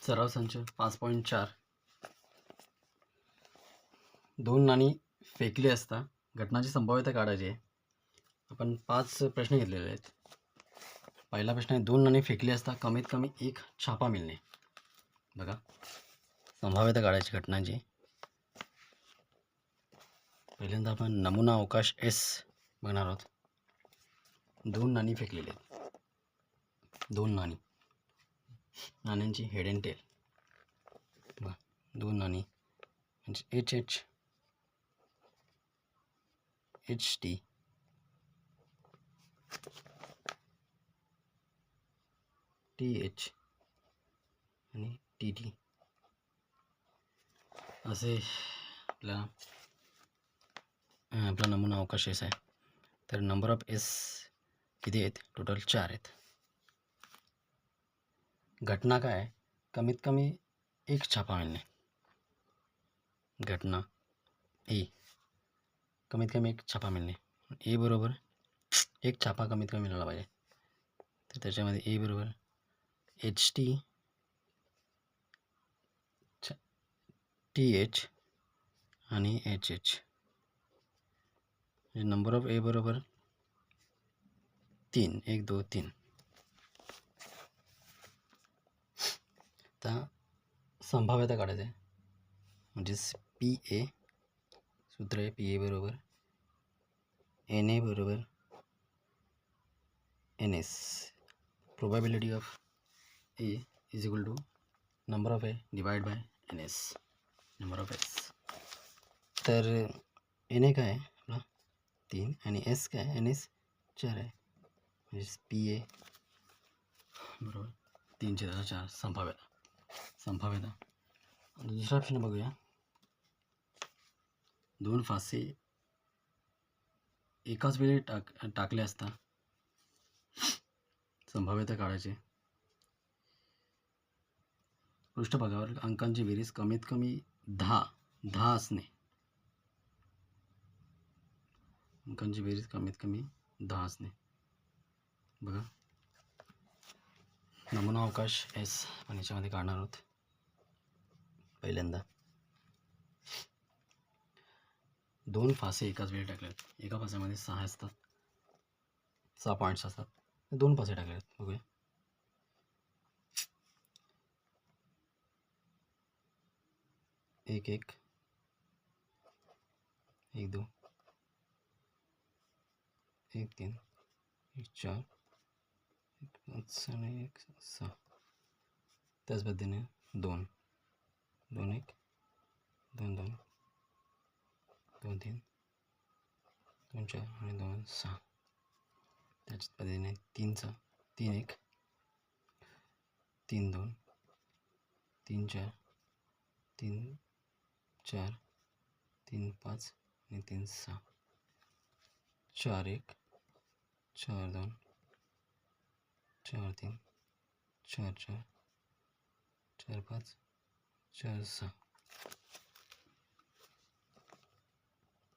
सराव संच 5.4 दोन नाणी फेकली असता घटनाची संभाव्यता काढायची आहे. आपण 5 प्रश्न घेतलेले आहेत. पहिला प्रश्न आहे, दोन नाणी फेकली असता कमीत कमी एक छापा मिळणे. बघा, संभाव्यता काढायची घटनाची. पहिल्यांदा आपण नमुना अवकाश एस बघणार आहोत. दोन नाणी फेकलेली आहेत. दोन नाण्यांची हेड अँड टेल. बघा, दोन नाणी म्हणजे H H H T T H आणि टी टी असे आपला नमुना अवकाश एस आहे. तर नंबर ऑफ एस किती आहेत? टोटल 4 आहेत. घटना काय आहे? कमीत कमी एक छापा मिळणे. घटना ए, कमीत कमी एक छापा मिळणे. ए बरोबर एक छापा कमीत कमी मिळाला पाहिजे. तर त्याच्यामध्ये ए बरोबर एच टी टी एच आणि एच एच. नंबर ऑफ ए बरोबर 3, 1 2 3. आता संभाव्यता काढायचं आहे. म्हणजेच पी ए, सूत्र आहे पी ए बरोबर एन ए बरोबर N S. Probability of A is equal to number of A divide by N S, number of S. तर एन ए काय आहे आपला 3 आणि एस काय आहे? एन एस 4 आहे. म्हणजे पी ए बरोबर 3/4 संभाव्यता. दुसरा प्रश्न बघूया. दोन फासे एकाच वेळी टाकले असता संभाव्यता काढायची. पृष्ठभागावर अंकांची बेरीज कमीत कमी 10 असणे. अंकांची बेरीज कमीत कमी 10 असणे. बघा, नमुना अवकाश एस आपण याच्यामध्ये काढणार आहोत. पहिल्यांदा दोन फासे एकाच वेळी टाकले आहेत. एका फास्यामध्ये 6 असतात, 6 पॉईंट्स असतात. दोन फासे टाकले आहेत. बघूया. एक 1 1 2 1 3 1 4 1 5 आणि 1 6. त्याच पद्धतीने 2 2 1 2 2 2 3 2 4 आणि 2 6. त्याच पद्धतीने 3 1 3 2 3 4 3 4 3 5 आणि 3 6. 4 1 4 2 4 3 4 4 4 5 4 6.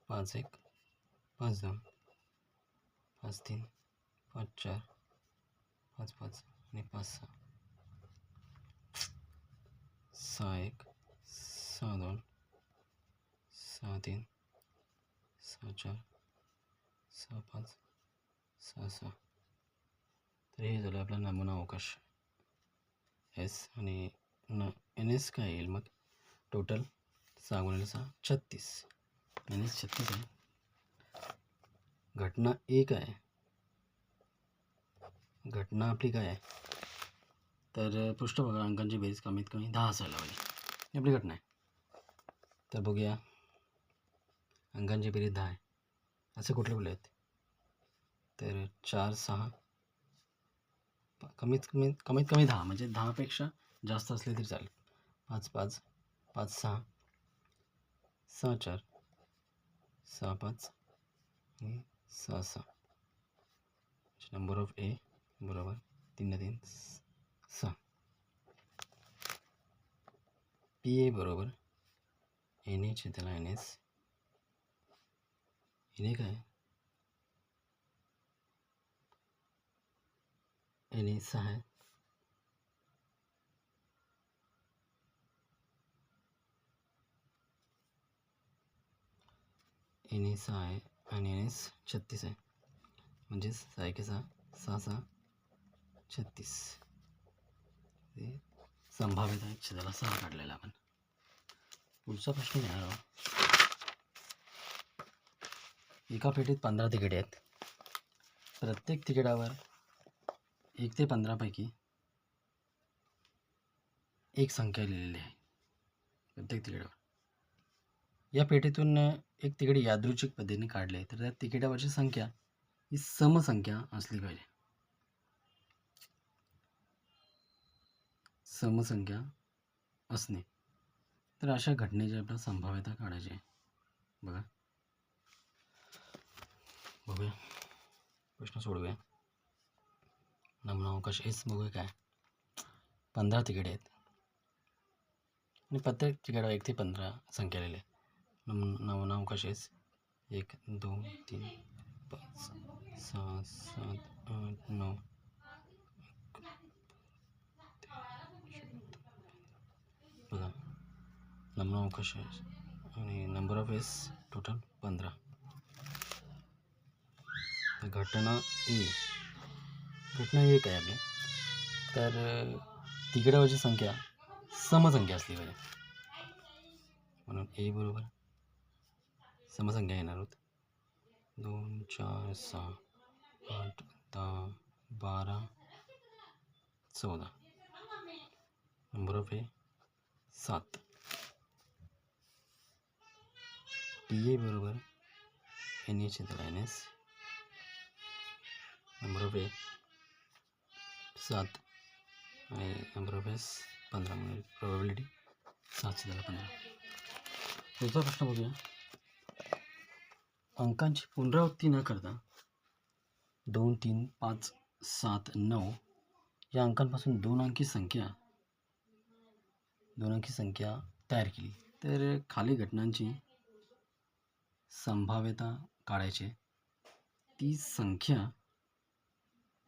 5 1 5 2 5 3 5 4 5 5 आणि 5 6. 6 1 6 2 6 3 6 4 6 5 6 6. तर हे झालं आपला नमुना अवकाश एस. आणि एन एस काय येईल मग? टोटल 6 × 6 36. एन एस 36 आहे. घटना ए काय आहे? घटना आपली काय आहे? तर पृष्ठभागावर अंकांची बेरीज कमीत कमी 10 असायला पाहिजे. ही आपली घटना आहे. तर बघूया, अंकांची बेरीज 10 आहे. असे कुठले आहेत? तर 4 6 कमीत कमी 10, म्हणजे 10पेक्षा जास्त असले तरी चालेल. 5 5 5 6 6 4 6 5 आणि 6 6. नंबर ऑफ ए बरोबर 3 3 6. पी ए बरोबर एन ए छेदाला एन एस. एन ए काय? एन ए 6 आहे. एन ए 6 आहे आणि एन एस 36 आहे, म्हणजेच 6 1 6 6 6 36. हे संभाव्यता आहे, छेदाला 6 काढलेला आपण. पुढचा प्रश्न घेणार आहोत. एका पेटीत 15 तिकिटे आहेत. प्रत्येक तिकिटावर 1 ते 15 पैकी एक संख्या लिहिलेली आहे. प्रत्येक तिकिटावर या पेटीतून एक तिकीट यादृच्छिक पद्धतीने काढले तर त्या तिकिटावरची संख्या ही समसंख्या असली पाहिजे. समसंख्या असणे, तर अशा घटनेची आपल्याला संभाव्यता काढायची आहे. बघूया प्रश्न सोडूया. नमुना अवकाश एस बघूया काय. 15 तिकिटे आहेत आणि प्रत्येक तिकिटावर 1 ते 15 संख्या लिहिली आहे. नमुना अवकाश एस 1 2 3 5 6 7 8 9. बघा नमुना अवकाश आणि नंबर ऑफ एस टोटल 15. घटना एक आहे आपली, तर तिकिटावरची संख्या समसंख्या असली पाहिजे, म्हणून ए बरोबर समसंख्या येणार आहोत. 2 4 6 8 10 12 14. Number of A 7. T A बरोबर एन ए छेदाला N S. Number of A 7 आणि नंबर ऑफ एस 15, म्हणजे प्रोबॅबिलिटी 7 छेदाला 15. पुढचा प्रश्न बघूया. अंकांची पुनरावृत्ती न करता 2 3 5 7 9 या अंकांपासून दोन अंकी संख्या तयार केली तर खाली घटनांची संभाव्यता काढायची. ती संख्या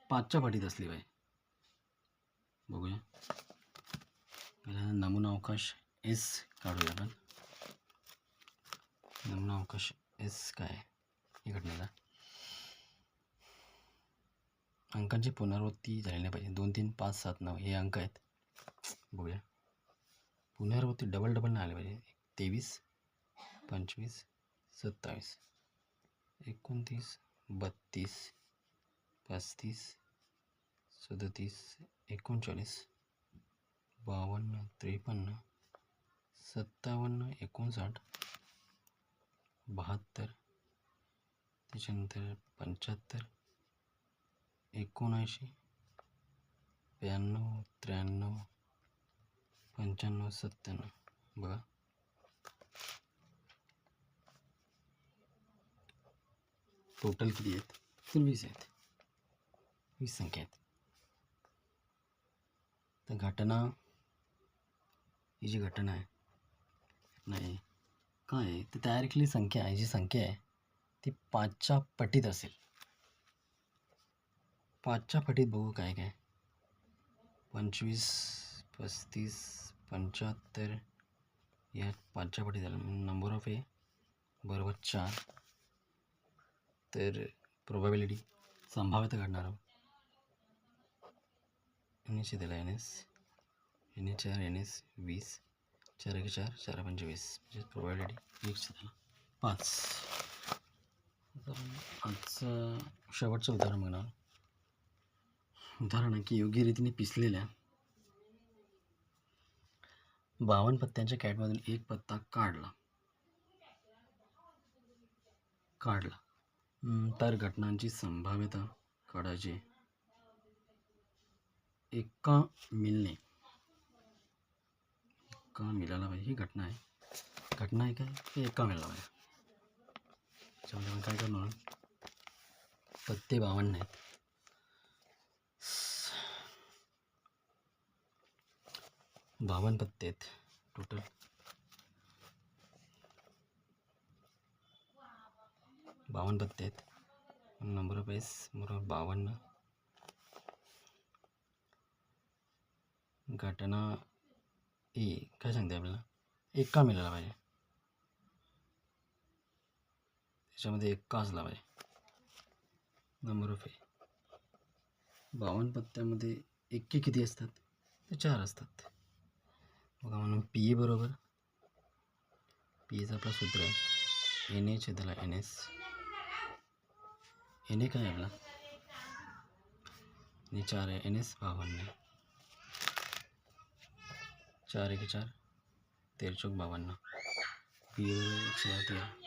5च्या पटीत असली पाहिजे. बघूया. पहिल्यांदा नमुना अवकाश एस काढूया आपण. नमुना अवकाश एस काय ही घटनेला अंकांची पुनरावृत्ती झाली नाही पाहिजे. 2 3 5 7 9 हे अंक आहेत. बघूया. पुनरावृत्ती डबल नाही आले पाहिजे. 23 25 27 29 32 35 37 39 52 53 57 59 72 त्याच्यानंतर 75 79 92 93 95 97. बघा टोटल किती आहेत तर 20 आहेत. 20 संख्या आहेत. तर घटना ही जी घटना आहे नाही काय आहे तर तयार केलेली संख्या आहे, जी संख्या आहे ती 5च्या पटीत असेल. 5च्या पटीत बघू काय काय. 25 35 75 या 5च्या पटीत झालं. नंबर ऑफ ए बरोबर 4. तर प्रोबॅबिलिटी संभाव्यता काढणार आहोत. एन एस दिला एन एस 4 एन एस 20 4 1 4 4 25 म्हणजे प्रोबॅबिलिटी 1 5. आजचं शेवटचं उदाहरण बघणार. उदाहरण आहे की योग्य रीतीने पिसलेल्या 52 पत्त्यांच्या कॅटमधून एक पत्ता काढला तर घटनांची संभाव्यता काढायची. एका मिळाला पाहिजे. ही घटना आहे काय ते एका मिळाला पाहिजे. त्याच्यामध्ये आपण काय करणार पत्ते 52 आहेत. 52 पत्ते आहेत टोटल. पत्ते आहेत. नंबर ऑफ एस बरोबर 52. घटना ए काय सांगते आपल्याला एका मिळाला पाहिजे. त्याच्यामध्ये एक काच लावाय. नंबर ऑफ ए 52 पत्त्यामध्ये एक्के किती असतात? ते 4 असतात. बघा म्हणून पी ए बरोबर पी एचं आपलं सूत्र आहे एन ए छेदला एन एस. एन ए काय आपला आणि 4 आहे एन एस 52 आहे. 4 1 4 13 चौक 52 पी 113